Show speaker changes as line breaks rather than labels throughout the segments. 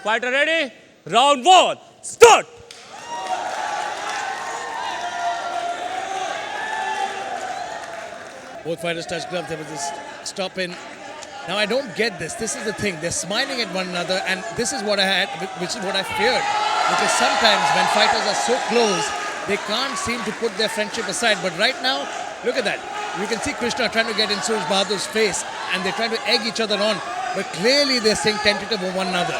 Fighter ready? Round one, start!
Both fighters touch gloves. There was this stop in. Now I don't get this. This is the thing. They're smiling at one another, and this is what I had, which is what I feared. Because sometimes when fighters are so close, they can't seem to put their friendship aside. But right now, look at that. You can see Krishna trying to get in Suraj Bahadur's face, and they're trying to egg each other on. But clearly they're staying tentative of one another.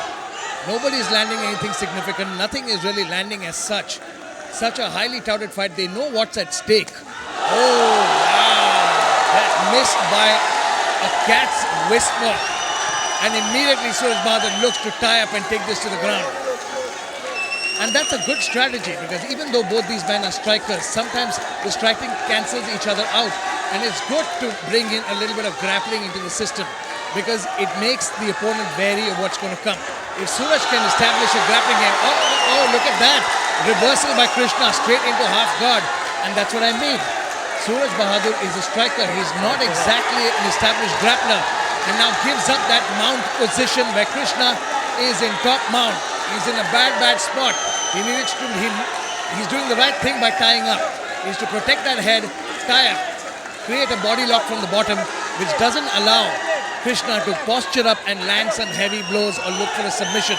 Nobody's landing anything significant. Nothing is really landing as such. Such a highly touted fight. They know what's at stake. Oh, wow. That missed by a cat's whisper. And immediately Suraj Bahadur looks to tie up and take this to the ground. And that's a good strategy, because even though both these men are strikers, sometimes the striking cancels each other out. And it's good to bring in a little bit of grappling into the system, because it makes the opponent wary of what's going to come. If Suraj can establish a grappling game, oh, look at that. Reversal by Krishna straight into half guard. And that's what I mean. Suraj Bahadur is a striker. He's not exactly an established grappler. And now gives up that mount position where Krishna is in top mount. He's in a bad spot. He's doing the right thing by tying up. He's to protect that head, tie up, create a body lock from the bottom, which doesn't allow Krishna to posture up and land some heavy blows or look for a submission.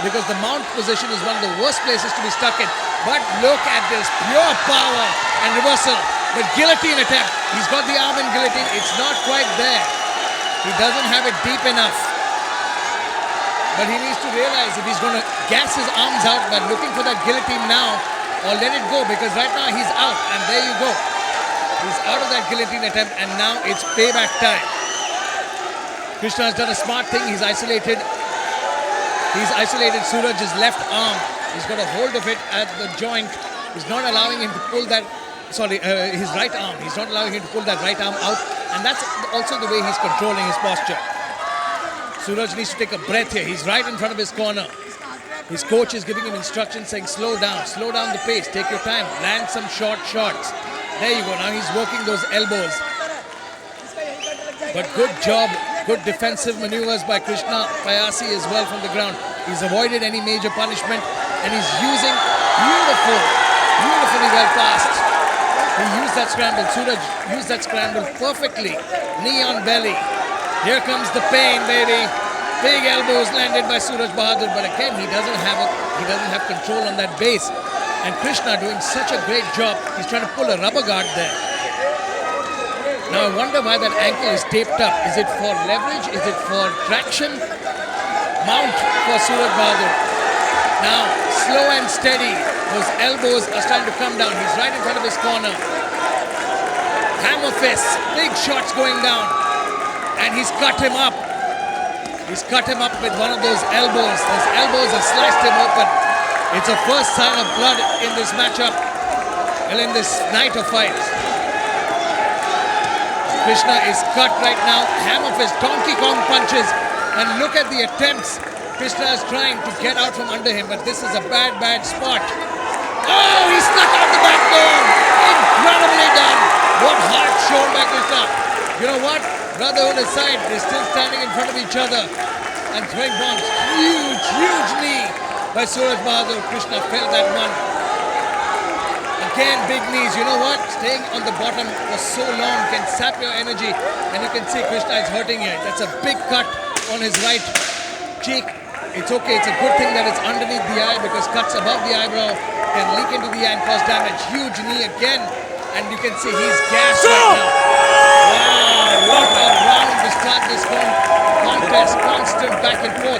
Because the mount position is one of the worst places to be stuck in. But look at this pure power and reversal. The guillotine attempt. He's got the arm in guillotine. It's not quite there. He doesn't have it deep enough. But he needs to realize if he's going to gas his arms out by looking for that guillotine now, or let it go, because right now he's out, and there you go. He's out of that guillotine attempt, and now it's payback time. Krishna has done a smart thing. He's isolated Suraj's left arm. He's got a hold of it at the joint. He's not allowing him to pull that, his right arm. He's not allowing him to pull that right arm out, and that's also the way he's controlling his posture. Suraj needs to take a breath here. He's right in front of his corner. His coach is giving him instructions saying, slow down the pace, take your time, land some short shots. There you go, now he's working those elbows. But good job, good defensive maneuvers by Krishna Payasi as well from the ground. He's avoided any major punishment, and he's using beautifully well passed. He used that scramble. Suraj used that scramble perfectly. Knee on belly. Here comes the pain, baby. Big elbows landed by Suraj Bahadur, but again he doesn't have control on that base. And Krishna doing such a great job. He's trying to pull a rubber guard there. Now I wonder why that ankle is taped up. Is it for leverage? Is it for traction? Mount for Suraj Bahadur. Now slow and steady. Those elbows are starting to come down. He's right in front of his corner. Hammer fists. Big shots going down. And he's cut him up. He's cut him up with one of those elbows. Those elbows have sliced him open. It's a first sign of blood in this matchup. Well, in this night of fights. Krishna is cut right now. Hammer fist, Donkey Kong punches. And look at the attempts. Krishna is trying to get out from under him, but this is a bad spot. Oh, he snuck out the back door. Incredibly done. What heart shown by Krishna. You know what? Brotherhood aside, they're still standing in front of each other and throwing bombs. Huge knee by Suraj Bahadur. Krishna felt that one. Again, big knees. You know what? Staying on the bottom for so long can sap your energy. And you can see Krishna is hurting here. That's a big cut on his right cheek. It's okay. It's a good thing that it's underneath the eye, because cuts above the eyebrow can leak into the eye and cause damage. Huge knee again. And you can see he's gassed right now. Wow, what a round to start this contest. Constant back and forth.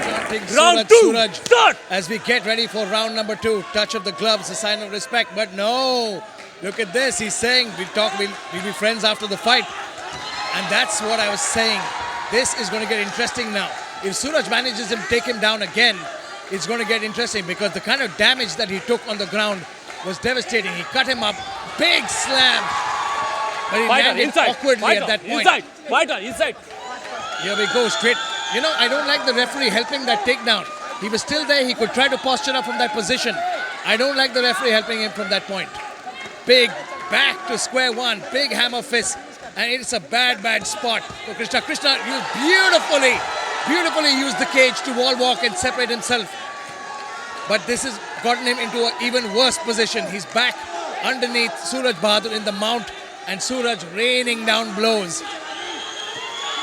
Round two, start!
As we get ready for round number 2. Touch of the gloves, a sign of respect. But no, look at this. He's saying we'll be friends after the fight. And that's what I was saying. This is going to get interesting now. If Suraj manages to take him down again, it's going to get interesting, because the kind of damage that he took on the ground was devastating. He cut him up. Big slam. But he landed awkwardly at that point.
Inside.
Here we go, straight. You know, I don't like the referee helping that takedown. He was still there. He could try to posture up from that position. I don't like the referee helping him from that point. Big back to square one. Big hammer fist. And it's a bad spot for Krishna. Krishna used beautifully used the cage to wall walk and separate himself But this has gotten him into an even worse position. He's back underneath Suraj Bahadur in the mount, and Suraj raining down blows.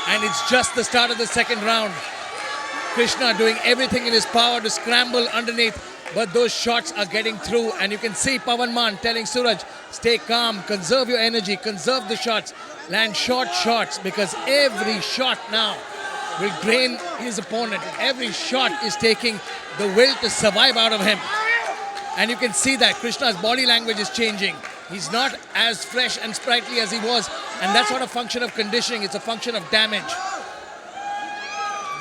And it's just the start of the second round. Krishna doing everything in his power to scramble underneath, but those shots are getting through, and you can see Pavan Man telling Suraj, stay calm, conserve your energy, conserve the shots, land short shots, because every shot now will drain his opponent. Every shot is taking the will to survive out of him. And you can see that Krishna's body language is changing. He's not as fresh and sprightly as he was, and that's not a function of conditioning, it's a function of damage.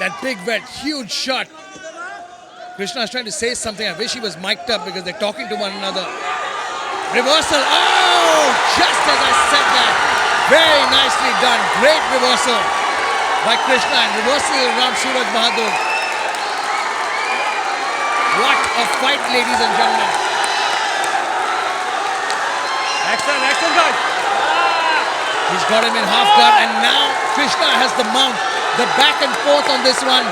That big red, huge shot. Krishna is trying to say something. I wish he was mic'd up because they're talking to one another. Reversal. Oh, just as I said that. Very nicely done. Great reversal by Krishna, and reversing around Suraj Bahadur. What a fight, ladies and gentlemen.
Excellent, excellent, guys.
He's got him in half guard, and now Krishna has the mount. The back and forth on this one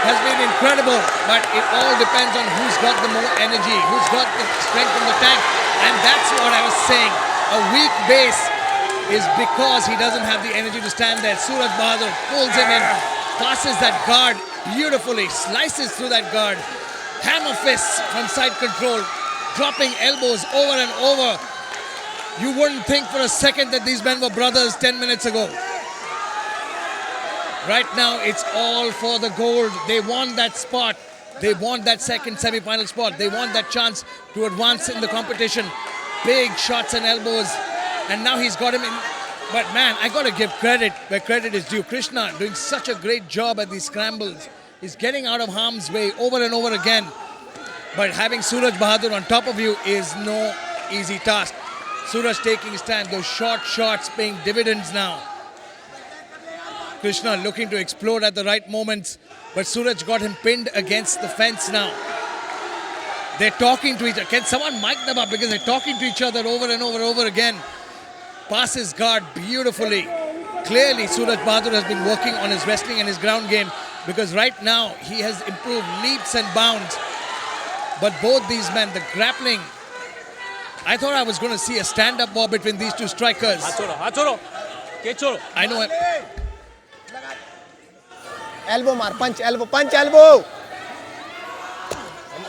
has been incredible, but it all depends on who's got the more energy, who's got the strength in the tank, and that's what I was saying. A weak base is because he doesn't have the energy to stand there. Suraj Bahadur pulls him in, passes that guard beautifully, slices through that guard, hammer fists from side control, dropping elbows over and over. You wouldn't think for a second that these men were brothers 10 minutes ago. Right now, it's all for the gold. They want that spot. They want that second semi-final spot. They want that chance to advance in the competition. Big shots and elbows. And now he's got him in. But man, I got to give credit where credit is due. Krishna doing such a great job at these scrambles. He's getting out of harm's way over and over again. But having Suraj Bahadur on top of you is no easy task. Suraj taking his stand. Those short shots paying dividends now. Krishna looking to explode at the right moments, but Suraj got him pinned against the fence now. They're talking to each other. Can someone mic them up, because they're talking to each other over and over again. Passes guard beautifully. Clearly, Suraj Bahadur has been working on his wrestling and his ground game, because right now he has improved leaps and bounds. But both these men, the grappling, I thought I was going to see a stand-up war between these two strikers.
हाथ छोड़ो, के छोड़ो.
I know.
Elbow mar, punch, elbow. Mar.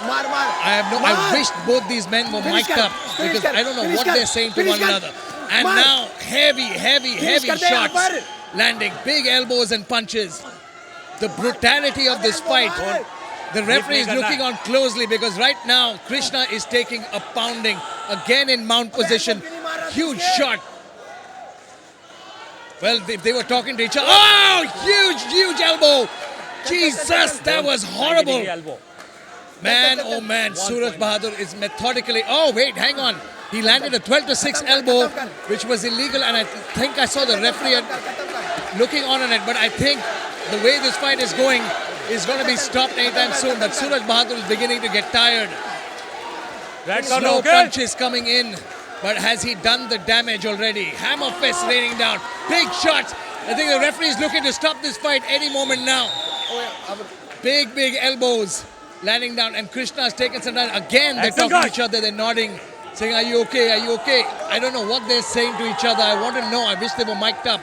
I wished both these men were mic'd up, because I don't know what they're saying to one another. And now heavy shots landing, big elbows and punches. The brutality of this fight. The referee is looking on closely, because right now Krishna is taking a pounding again in mount position. Huge shot. Well, they were talking to each other. Oh, huge elbow. Jesus, that was horrible. Man, oh man, Suraj Bahadur is methodically. Oh, wait, hang on. He landed a 12-6 elbow, which was illegal, and I think I saw the referee looking on it. But I think the way this fight is going to be stopped anytime soon. But Suraj Bahadur is beginning to get tired. Slow punches coming in. But has he done the damage already? Hammer fist raining down. Big shots. I think the referee is looking to stop this fight any moment now. Big elbows landing down. And Krishna has taken some time. Again, they're talking to each other. They're nodding, saying, are you okay? Are you okay? I don't know what they're saying to each other. I want to know. I wish they were mic'd up.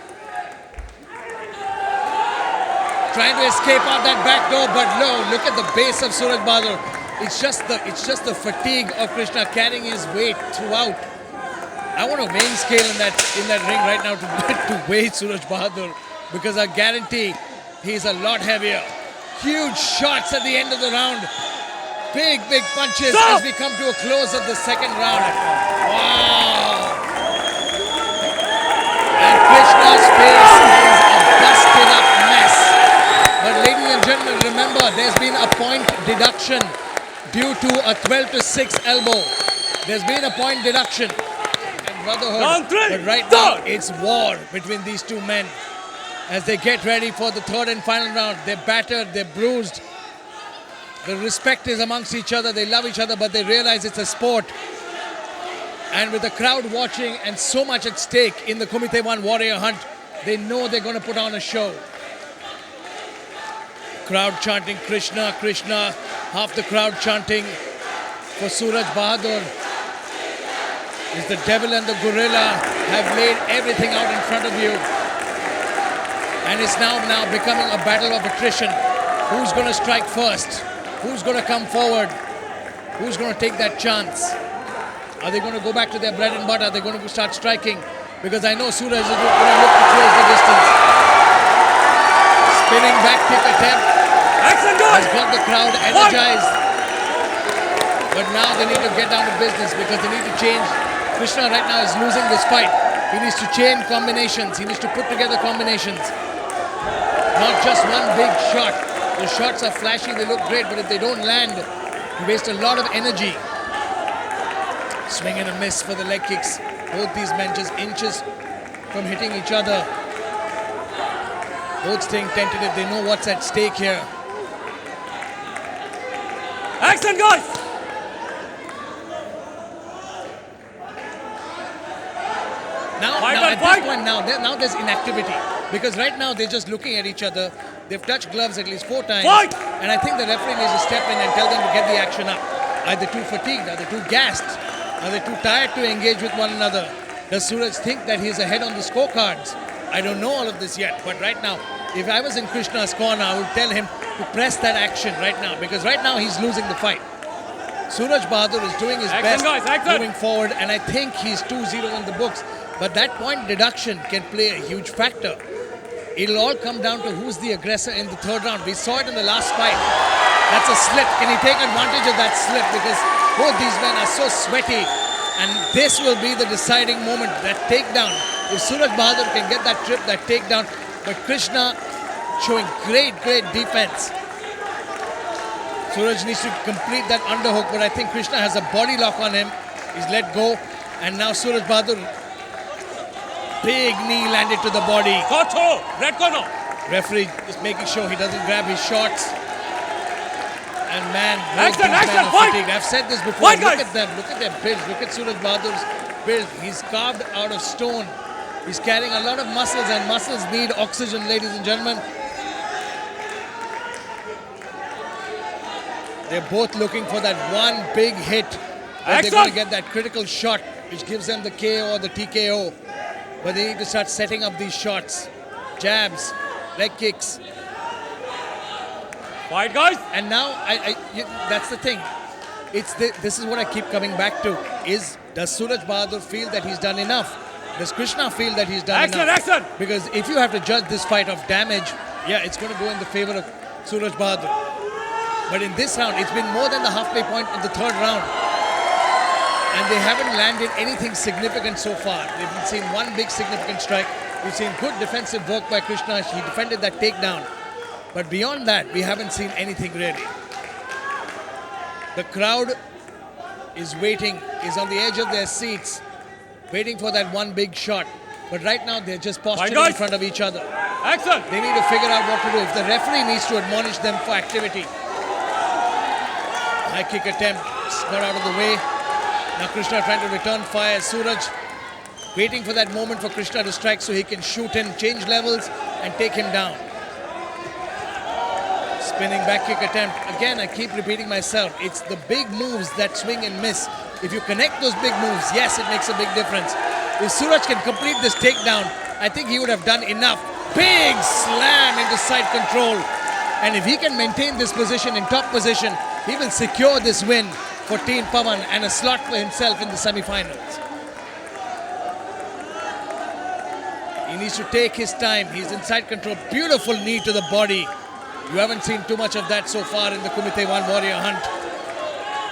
Trying to escape out that back door. But no, look at the base of Suraj Bahadur. It's just the fatigue of Krishna carrying his weight throughout. I want a weighing scale in that ring right now to weigh Suraj Bahadur, because I guarantee he's a lot heavier. Huge shots at the end of the round. Big punches as we come to a close of the second round. Wow. And Krishna's face is a busted up mess. But ladies and gentlemen, remember, there's been a point deduction due to a 12-6 elbow. There's been a point deduction. Brotherhood. But right now, it's war between these two men as they get ready for the third and final round. They're battered, they're bruised. The respect is amongst each other. They love each other, but they realize it's a sport. And with the crowd watching and so much at stake in the Kumite One Warrior Hunt, they know they're going to put on a show. Crowd chanting Krishna, Krishna. Half the crowd chanting for Suraj Bahadur is the devil and the gorilla have laid everything out in front of you. And it's now becoming a battle of attrition. Who's going to strike first? Who's going to come forward? Who's going to take that chance? Are they going to go back to their bread and butter? Are they going to start striking? Because I know Suraj is going to look to close the distance. Spinning back kick attempt.
Excellent,
Has
guys.
got the crowd energized. But now they need to get down to business because they need to change. Krishna right now is losing this fight. He needs to chain combinations. He needs to put together combinations. Not just one big shot. The shots are flashy, they look great, but if they don't land, you waste a lot of energy. Swing and a miss for the leg kicks. Both these men just inches from hitting each other. Both staying tentative. They know what's at stake here.
Excellent, guys.
Now at this point, now there's inactivity. Because right now they're just looking at each other. They've touched gloves at least 4 times.
Fight!
And I think the referee needs to step in and tell them to get the action up. Are they too fatigued? Are they too gassed? Are they too tired to engage with one another? Does Suraj think that he's ahead on the scorecards? I don't know all of this yet. But right now, if I was in Krishna's corner, I would tell him to press that action right now. Because right now he's losing the fight. Suraj Bahadur is doing his best moving forward. And I think he's 2-0 in the books. But that point deduction can play a huge factor. It'll all come down to who's the aggressor in the third round. We saw it in the last fight. That's a slip. Can he take advantage of that slip? Because both these men are so sweaty. And this will be the deciding moment, that takedown. If Suraj Bahadur can get that trip, that takedown. But Krishna showing great defense. Suraj needs to complete that underhook. But I think Krishna has a body lock on him. He's let go. And now Suraj Bahadur, big knee landed to the body.
Koto, red corner.
Referee is making sure he doesn't grab his shots. And man, both these
Excellent,
men are
fight.
fatigued. I've said this before.
Fight,
Look
guys.
at them. Look at their build. Look at Suraj Bahadur's build. He's carved out of stone. He's carrying a lot of muscles, and muscles need oxygen, ladies and gentlemen. They're both looking for that one big hit. Where they're going to get that critical shot, which gives them the KO or the TKO. But they need to start setting up these shots. Jabs, leg kicks.
Fight, guys.
And now, that's the thing. This is what I keep coming back to. Does Suraj Bahadur feel that he's done enough? Does Krishna feel that he's done enough?
Excellent.
Because if you have to judge this fight of damage, yeah, it's going to go in the favor of Suraj Bahadur. But in this round, it's been more than the halfway point of the third round. And they haven't landed anything significant so far. We've seen one big significant strike. We've seen good defensive work by Krishna. He defended that takedown. But beyond that, we haven't seen anything really. The crowd is waiting, is on the edge of their seats, waiting for that one big shot. But right now, they're just posturing in front of each other.
Excellent.
They need to figure out what to do. If the referee needs to admonish them for activity. High kick attempt, got out of the way. Now Krishna trying to return fire. Suraj waiting for that moment for Krishna to strike so he can shoot in, change levels and take him down. Spinning back kick attempt. Again, I keep repeating myself. It's the big moves that swing and miss. If you connect those big moves, yes, it makes a big difference. If Suraj can complete this takedown, I think he would have done enough. Big slam into side control. And if he can maintain this position in top position, he will secure this win for Team Pawan and a slot for himself in the semi-finals. He needs to take his time. He's in side control. Beautiful knee to the body. You haven't seen too much of that so far in the Kumite One Warrior hunt.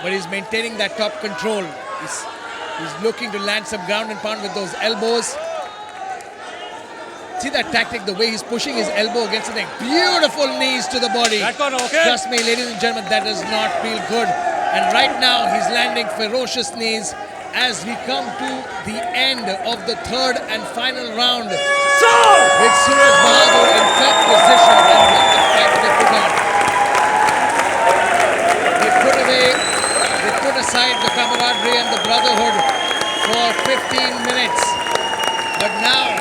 But he's maintaining that top control. He's looking to land some ground and pound with those elbows. See that tactic, the way he's pushing his elbow against the neck. Beautiful knees to the body. Trust me, ladies and gentlemen, that does not feel good. And right now, he's landing ferocious knees as we come to the end of the third and final round. With Suraj Bahadur in top position and what the fight they put on. They put aside the camaraderie and the brotherhood for 15 minutes. But now,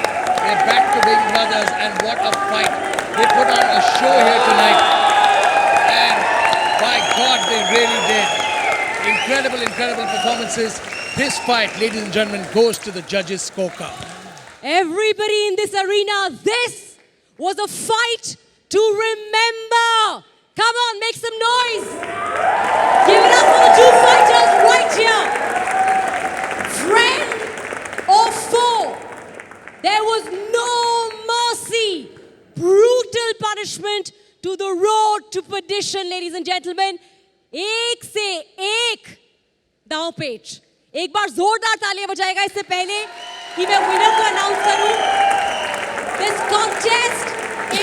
they're back to being brothers, and what a fight. They put on a show here tonight. And by God, they really did. In incredible performances. This fight, ladies and gentlemen, goes to the judges' scorecard.
Everybody in this arena, this was a fight to remember. Come on, make some noise. Give it up for the two fighters right here. Friend or foe, there was no mercy. Brutal punishment to the road to perdition, ladies and gentlemen. एक से एक दांव पेच. एक बार जोरदार तालियां बजाएगा इससे पहले कि मैं विनर को अनाउंस करूं. This contest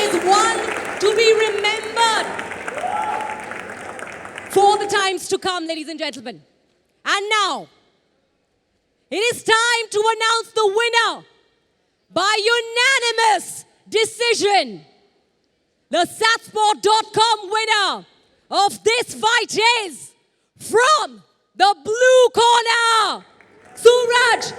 is one to be remembered for the times to come, ladies and gentlemen. And now, it is time to announce the winner by unanimous decision. The Satsport.com winner of this fight is from the blue corner, Suraj